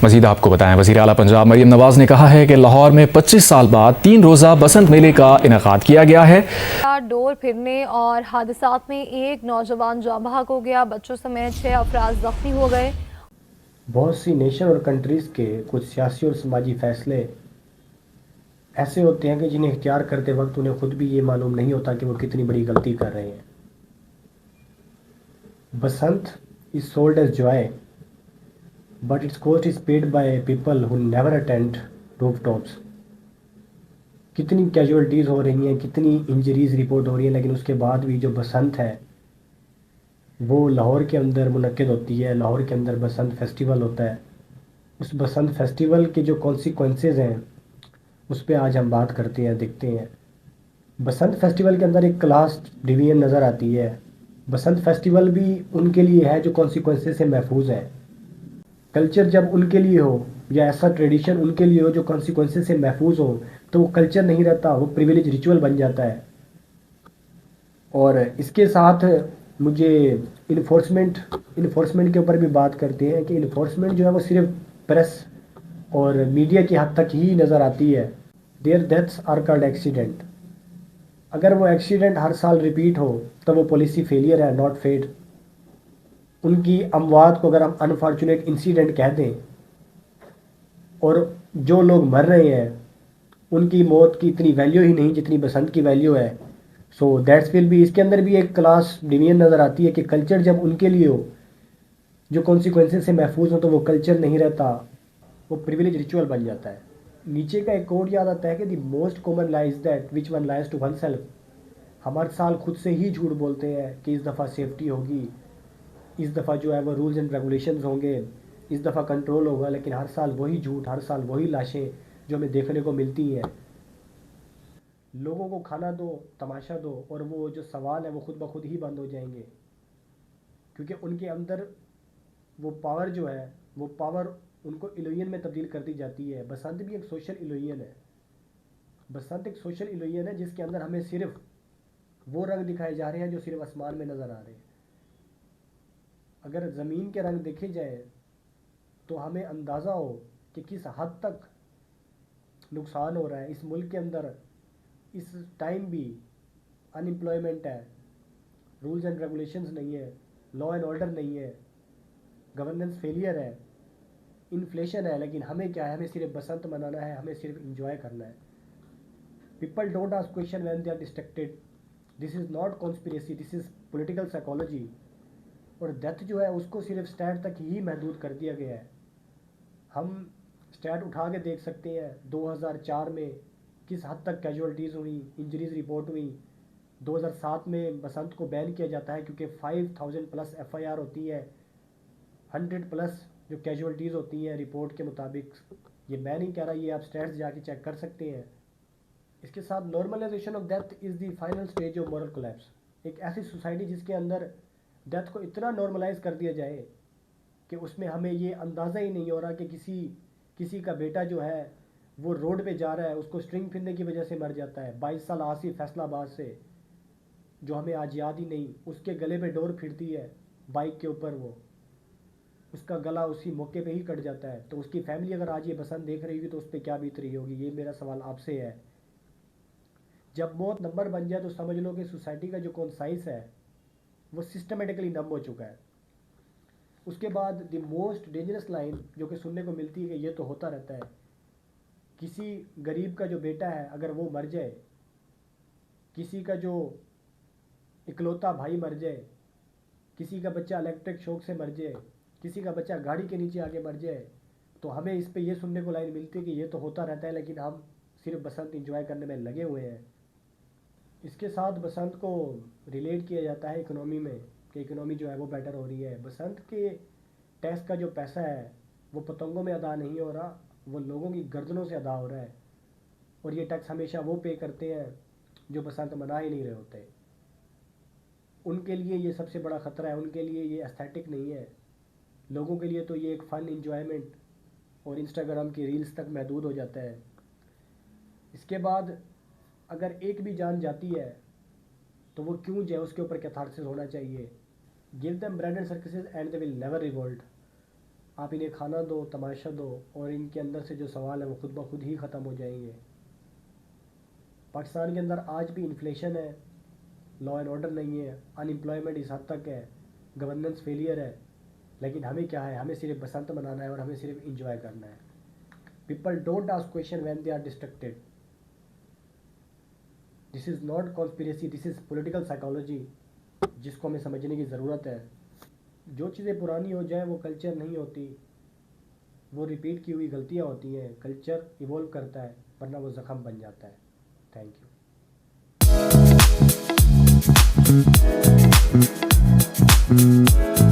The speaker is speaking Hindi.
मजीद आपको बताएं, वज़ीर आला पंजाब मरीम नवाज ने कहा है कि लाहौर में 25 साल बाद 3 रोज़ा बसंत मेले का इनेकाद किया गया है। डोर फिरने और हादसात में एक नौजवान जाँ बहक हो गया, बच्चों समेत 6 अफराद जख्मी हो गए। बहुत सी नेशन और कंट्रीज़ के कुछ सियासी और समाजी फ़ैसले ऐसे होते हैं कि जिन्हें इख्तियार करते वक्त उन्हें खुद भी ये मालूम नहीं होता कि वो कितनी बड़ी गलती कर रहे हैं। Basant is sold as joy but its cost is paid by people who never attend rooftops. कितनी कैजुअलिटीज़ हो रही हैं, कितनी इंजरीज़ रिपोर्ट हो रही हैं, लेकिन उसके बाद भी जो बसंत है वो लाहौर के अंदर मुनक्किद होती है। लाहौर के अंदर बसंत फेस्टिवल होता है। उस बसंत फेस्टिवल के जो कॉन्सिक्वेंसेस हैं उस पर आज हम बात करते हैं, देखते हैं। बसंत फेस्टिवल के अंदर एक क्लास डिवीजन नज़र आती है। बसंत फेस्टिवल भी उनके लिए है जो कॉन्सिक्वेंसेस से महफूज है। कल्चर जब उनके लिए हो या ऐसा ट्रेडिशन उनके लिए हो जो कॉन्सिक्वेंसेस से महफूज हो, तो वो कल्चर नहीं रहता, वो प्रिविलेज रिचुअल बन जाता है। और इसके साथ मुझे इन्फोर्समेंट के ऊपर भी बात करते हैं कि इन्फोर्समेंट जो है वो सिर्फ प्रेस और मीडिया की हद तक ही नज़र आती है। Their deaths are called accident. अगर वो एक्सीडेंट हर साल रिपीट हो तो वो पॉलिसी फेलियर है, नॉट फेट। उनकी अमवात को अगर हम अनफॉर्चुनेट इंसिडेंट कह दें और जो लोग मर रहे हैं उनकी मौत की इतनी वैल्यू ही नहीं जितनी बसंत की वैल्यू है। सो दैट्स विल भी, इसके अंदर भी एक क्लास डिवीजन नज़र आती है कि कल्चर जब उनके लिए हो जो कॉन्सिक्वेंसेस से महफूज हो तो वो कल्चर नहीं रहता, वो प्रिविलेज रिचुअल बन जाता है। नीचे का एक कोड याद आता है कि the most common lies that which one lies to oneself. हम हर साल खुद से ही झूठ बोलते हैं कि इस दफ़ा सेफ्टी होगी, इस दफ़ा जो है वो रूल्स एंड रेगुलेशंस होंगे, इस दफ़ा कंट्रोल होगा, लेकिन हर साल वही झूठ, हर साल वही लाशें जो हमें देखने को मिलती हैं। लोगों को खाना दो, तमाशा दो, और वो जो सवाल है वो खुद ब खुद ही बंद हो जाएंगे, क्योंकि उनके अंदर वो पावर जो है वो पावर उनको इल्यूजन में तब्दील कर दी जाती है। बसंत भी एक सोशल इल्यूजन है। बसंत एक सोशल इल्यूजन है जिसके अंदर हमें सिर्फ वो रंग दिखाए जा रहे हैं जो सिर्फ आसमान में नज़र आ रहे हैं। अगर ज़मीन के रंग देखे जाए तो हमें अंदाज़ा हो कि किस हद तक नुकसान हो रहा है। इस मुल्क के अंदर इस टाइम भी अनएम्प्लॉयमेंट है, रूल्स एंड रेगुलेशंस नहीं है, लॉ एंड ऑर्डर नहीं है, गवर्नेंस फेलियर है, इन्फ्लेशन है, लेकिन हमें क्या है, हमें सिर्फ बसंत मनाना है, हमें सिर्फ इंजॉय करना है। People don't ask question when they are distracted. This is not conspiracy, this is political psychology. और डेथ जो है उसको सिर्फ स्टैट तक ही महदूद कर दिया गया है। हम स्टैट उठा के देख सकते हैं 2004 में किस हद तक कैजुअलिटीज़ हुई, इंजरीज रिपोर्ट हुई। 2007 में बसंत को बैन किया जाता है क्योंकि 5000 प्लस एफआईआर होती है, 100 प्लस जो कैजुअलिटीज़ होती हैं रिपोर्ट के मुताबिक। ये मैं नहीं कह रहा, ये आप स्टैट्स जाके चेक कर सकते हैं। इसके साथ normalisation of death is the final stage of moral collapse. एक ऐसी सोसाइटी जिसके अंदर डेथ को इतना नॉर्मलाइज कर दिया जाए कि उसमें हमें ये अंदाज़ा ही नहीं हो रहा कि किसी का बेटा जो है वो रोड पे जा रहा है, उसको स्ट्रिंग फिरने की वजह से मर जाता है। 22 साल आसिफ फैसलाबाद से, जो हमें आज याद ही नहीं, उसके गले पे डोर फिरती है बाइक के ऊपर, वो उसका गला उसी मौके पे ही कट जाता है। तो उसकी फैमिली अगर आज ये बसंत देख रही होगी तो उस पर क्या बीत रही होगी, ये मेरा सवाल आपसे है। जब मौत नंबर बन जाए तो समझ लो कि सोसाइटी का जो कॉन्साइस है वो सिस्टमेटिकली नम हो चुका है। उसके बाद द मोस्ट डेंजरस लाइन जो कि सुनने को मिलती है कि ये तो होता रहता है, किसी गरीब का जो बेटा है अगर वो मर जाए, किसी का जो इकलौता भाई मर जाए, किसी का बच्चा इलेक्ट्रिक शॉक से मर जाए, किसी का बच्चा गाड़ी के नीचे आके मर जाए, तो हमें इस पे ये सुनने को लाइन मिलती है कि ये तो होता रहता है, लेकिन हम सिर्फ बसंत इंजॉय करने में लगे हुए हैं। इसके साथ बसंत को रिलेट किया जाता है इकोनॉमी में कि इकोनॉमी जो है वो बेटर हो रही है। बसंत के टैक्स का जो पैसा है वो पतंगों में अदा नहीं हो रहा, वो लोगों की गर्दनों से अदा हो रहा है। और ये टैक्स हमेशा वो पे करते हैं जो बसंत मना ही नहीं रहे होते। उनके लिए ये सबसे बड़ा ख़तरा है, उनके लिए ये एस्थेटिक नहीं है। लोगों के लिए तो ये एक फ़न इंजॉयमेंट और इंस्टाग्राम की रील्स तक महदूद हो जाता है। इसके बाद अगर एक भी जान जाती है तो वो क्यों जाए, उसके ऊपर कैथारसिस होना चाहिए। Give them bread and circuses and they will never revolt. आप इन्हें खाना दो, तमाशा दो, और इनके अंदर से जो सवाल है वो खुद ब खुद ही ख़त्म हो जाएंगे। पाकिस्तान के अंदर आज भी इन्फ्लेशन है, लॉ एंड ऑर्डर नहीं है, अनएम्प्लॉयमेंट इस हद तक है, गवर्नेंस फेलियर है, लेकिन हमें क्या है, हमें सिर्फ बसंत मनाना है और हमें सिर्फ इंजॉय करना है। People don't ask question when they are distracted. This is not conspiracy, this is political psychology, जिसको हमें समझने की ज़रूरत है। जो चीज़ें पुरानी हो जाए वो कल्चर नहीं होती, वो रिपीट की हुई गलतियाँ होती हैं। कल्चर इवॉल्व करता है, वरना वो ज़ख़म बन जाता है। Thank you.